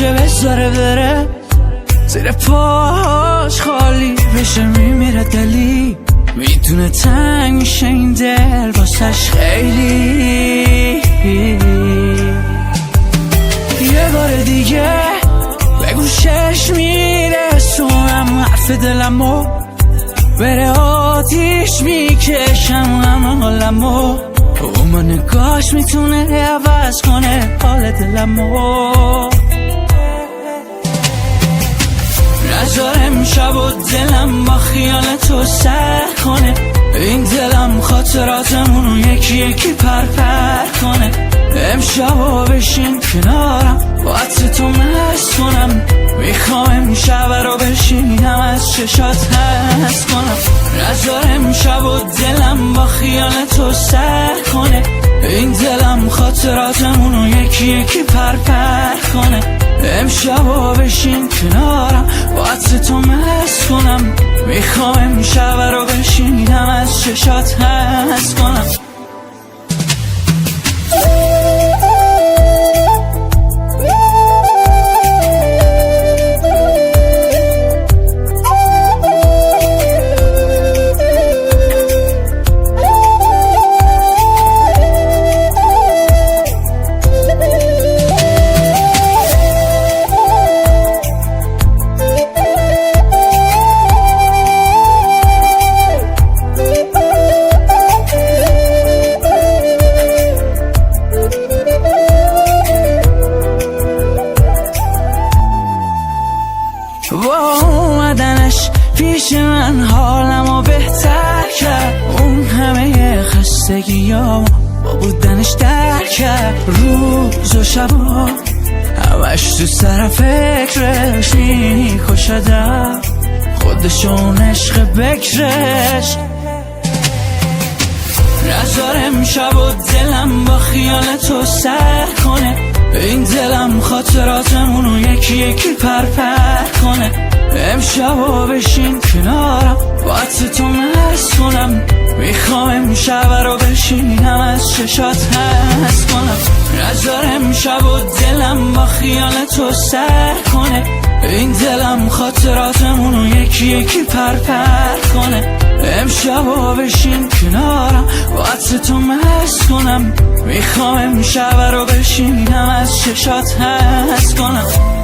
میشه بذاره بره زیر پاش خالی بشه میمیره دلی میدونه تنگ میشه این دل واسش خیلی یه بار دیگه به گوشش میرسونم حرف دلمو بره آتیش میکشم همه حالمو اون نگاش میتونه عوض کنه حال دلمو نذارم شب و دلم با خیال تو سر کنه این دلم خاطراتمونو یکی یکی پر کنه امشبا بشین کنارم وقت تو مست کنم میخوام امشب رو بشینم از چشات هست کنم نذارم شب و دلم با خیال تو سر کنه این دلم خاطراتمونو یکی یکی پر کنه امشبا بشین کنارم وقت تو مست کنم میخوام امشب رو بشینم از چشات هست کنم اومدنش پیش من حالمو بهتر کرد اون همه خستگیامو با بودنش در کرد روز و شبا همش تو سر فکرش میکشدم خودشون عشق بکرش نذارم شب و دلم با خیال تو سر کنه این دلم خاطراتمونو یکی یکی پر کنه امشبا بشین کنارم وقت تو مست کنم میخوام امشب رو بشینم از چشات هست کنم نذارم شب و دلم با خیال تو سر کنه این دلم خاطراتمونو یکی یکی پر کنه امشبا بشین کنارم وقت تو مست کنم میخوام امشب رو بشینم از چشات هست کنم